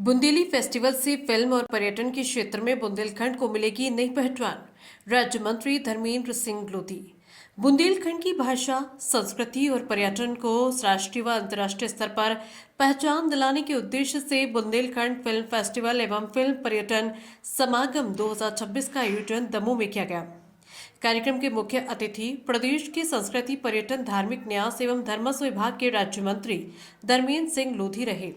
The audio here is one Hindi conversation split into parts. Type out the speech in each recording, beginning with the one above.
बुंदेली फेस्टिवल से फिल्म और पर्यटन के क्षेत्र में बुंदेलखंड को मिलेगी नई पहचान। राज्य मंत्री धर्मेंद्र सिंह लोधी। बुंदेलखंड की भाषा, संस्कृति और पर्यटन को राष्ट्रीय व अंतर्राष्ट्रीय स्तर पर पहचान दिलाने के उद्देश्य से बुंदेलखंड फिल्म फेस्टिवल एवं फिल्म पर्यटन समागम 2026 का आयोजन दमोह में किया गया। कार्यक्रम के मुख्य अतिथि प्रदेश के संस्कृति, पर्यटन, धार्मिक न्यास एवं धर्मस्व विभाग के राज्य मंत्री धर्मेंद्र सिंह लोधी रहे।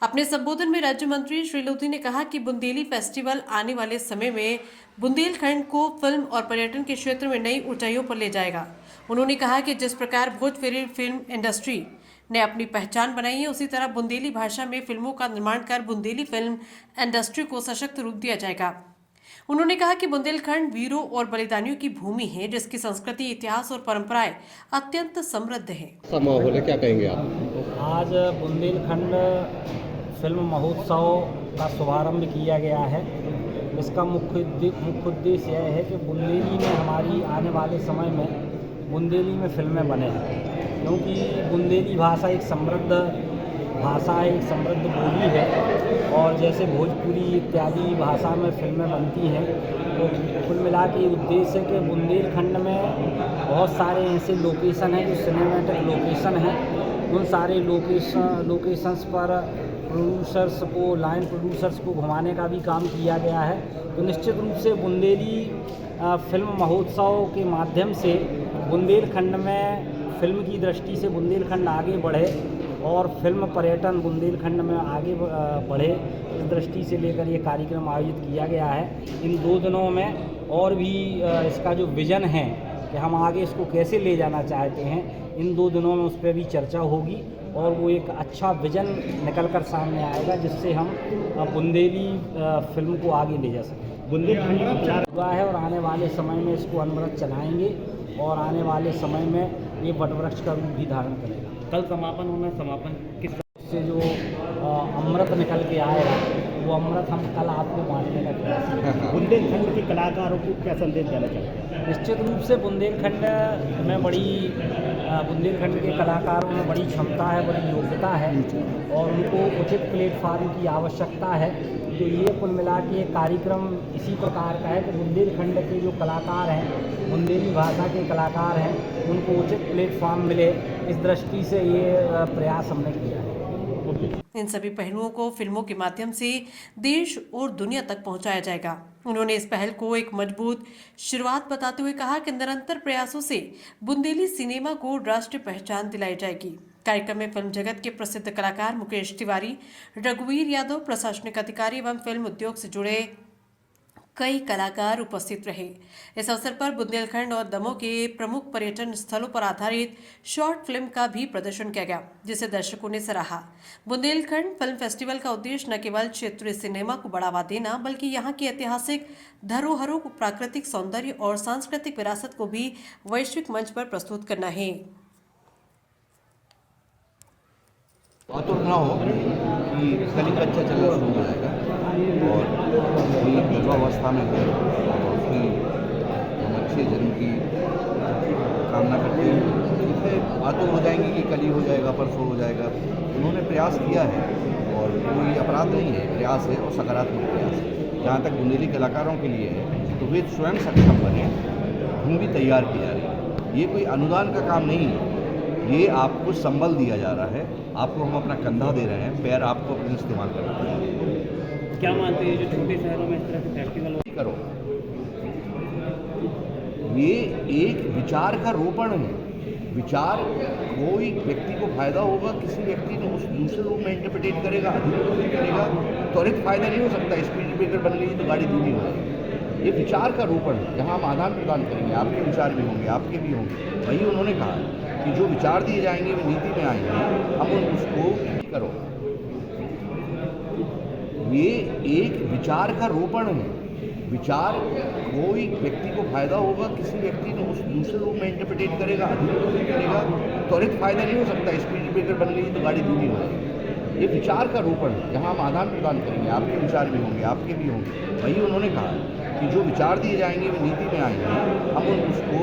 अपने संबोधन में राज्य मंत्री श्री लोधी ने कहा कि बुंदेली फेस्टिवल आने वाले समय में बुंदेलखंड को फिल्म और पर्यटन के क्षेत्र में नई ऊंचाइयों पर ले जाएगा। उन्होंने कहा कि जिस प्रकार भोजपुरी फिल्म इंडस्ट्री ने अपनी पहचान बनाई है, उसी तरह बुंदेली भाषा में फिल्मों का निर्माण कर बुंदेली फिल्म इंडस्ट्री को सशक्त रूप दिया जाएगा। उन्होंने कहा कि बुंदेलखंड वीरों और बलिदानियों की भूमि है, जिसकी संस्कृति, इतिहास और परंपराएं अत्यंत समृद्ध है। माहौल है, क्या कहेंगे आप? आज बुंदेलखंड फिल्म महोत्सव का शुभारंभ किया गया है। इसका मुख्य उद्देश्य यह है कि बुंदेली में हमारी आने वाले समय में बुंदेली में फिल्में बने, क्योंकि बुंदेली भाषा एक समृद्ध भाषा है, एक समृद्ध बोली है। और जैसे भोजपुरी इत्यादि भाषा में फिल्में बनती हैं, तो कुल मिला के उद्देश्य है कि बुंदेलखंड में बहुत सारे ऐसे लोकेशन हैं जो सिनेमैटिक लोकेशन हैं। उन सारे लोकेशंस पर प्रोड्यूसर्स को, लाइन प्रोड्यूसर्स को घुमाने का भी काम किया गया है। तो निश्चित रूप से बुंदेली फिल्म महोत्सव के माध्यम से बुंदेलखंड में फिल्म की दृष्टि से बुंदेलखंड आगे बढ़े और फिल्म पर्यटन बुंदेलखंड में आगे बढ़े, इस दृष्टि से लेकर ये कार्यक्रम आयोजित किया गया है। इन 2 दिनों में और भी इसका जो विज़न है कि हम आगे इसको कैसे ले जाना चाहते हैं, इन 2 दिनों में उस पर भी चर्चा होगी और वो एक अच्छा विज़न निकल कर सामने आएगा, जिससे हम बुंदेली फिल्म को आगे ले जा सकें। बुंदेलखंड का प्रचार हुआ है और आने वाले समय में इसको अनवरत चलाएंगे और आने वाले समय में ये वटवृक्ष का रूप भी धारण करेगा। कल समापन होना, समापन किस से जो अमृत निकल के आएगा, वो अमृत हम कल आपको बांटने का प्रयास करेंगे। बुंदेलखंड के कलाकारों को क्या संदेश देना चाहते हैं? निश्चित रूप से बुंदेलखंड के कलाकारों में बड़ी क्षमता है, बड़ी योग्यता है और उनको उचित प्लेटफार्म की आवश्यकता है। तो ये कुल मिला के कार्यक्रम इसी प्रकार का है कि बुंदेलखंड के जो कलाकार हैं, बुंदेली भाषा के कलाकार हैं, उनको उचित प्लेटफार्म मिले, इस दृष्टि से ये प्रयास हमने किया है। इन सभी पहलुओं को फिल्मों के माध्यम से देश और दुनिया तक पहुंचाया जाएगा। उन्होंने इस पहल को एक मजबूत शुरुआत बताते हुए कहा कि निरंतर प्रयासों से बुंदेली सिनेमा को राष्ट्रीय पहचान दिलाई जाएगी। कार्यक्रम में फिल्म जगत के प्रसिद्ध कलाकार मुकेश तिवारी, रघुवीर यादव, प्रशासनिक अधिकारी एवं फिल्म उद्योग से जुड़े कई कलाकार उपस्थित रहे। इस अवसर पर बुंदेलखंड और दमोह के प्रमुख पर्यटन स्थलों पर आधारित शॉर्ट फिल्म का भी प्रदर्शन किया गया, जिसे दर्शकों ने सराहा। बुंदेलखंड फिल्म फेस्टिवल का उद्देश्य न केवल क्षेत्रीय सिनेमा को बढ़ावा देना, बल्कि यहाँ की ऐतिहासिक धरोहरों को, प्राकृतिक सौंदर्य और सांस्कृतिक विरासत को भी वैश्विक मंच पर प्रस्तुत करना है। आतुर ना हो कि कलिंग बच्चा चलना शुरू हो जाएगा और ये गर्भावस्था में है और उसकी हम अच्छे जन्म की कामना करते हैं। फिर आतुर हो जाएंगे कि कल ही हो जाएगा, परसों हो जाएगा। उन्होंने प्रयास किया है और कोई अपराध नहीं है, प्रयास है और सकारात्मक प्रयास है। जहाँ तक बुंदेली कलाकारों के लिए है तो वे स्वयं सक्षम बने, भूमि तैयार की जा रही है। ये कोई अनुदान का काम नहीं है, ये आपको संबल दिया जा रहा है, आपको हम अपना कंधा दे रहे हैं, पैर आपको अपने इस्तेमाल कर रहे हैं। क्या मानते हैं जो छोटे शहरों में इस तरह के फेस्टिवल करो, ये एक विचार का रोपण है। विचार कोई व्यक्ति को फायदा होगा, किसी व्यक्ति ने उस दूसरे रूप में इंटरप्रिटेट करेगा, अधिक करेगा, त्वरित फायदा नहीं हो सकता। स्पीड ब्रेकर बन गई तो गाड़ी धीमी हो जाएगी। ये विचार का रोपण है, जहाँ हम आदान प्रदान करेंगे, आपके विचार भी होंगे, आपके भी होंगे। वही उन्होंने कहा कि जो विचार दिए जाएंगे वे नीति में आएंगे, हम उसको करो। ये एक विचार का रोपण है। विचार कोई व्यक्ति को फायदा होगा, किसी व्यक्ति ने उस दूसरे रूप में इंटरप्रिटेट करेगा, अधिक करेगा, त्वरित फायदा नहीं हो सकता। स्पीड ब्रेकर बन गई तो गाड़ी धीमी हो जाएगी। ये विचार का रोपण है, जहाँ हम आदान प्रदान करेंगे, आपके विचार भी होंगे, आपके भी होंगे। वही उन्होंने कहा कि जो विचार दिए जाएंगे वे नीति में आएंगे, हम उसको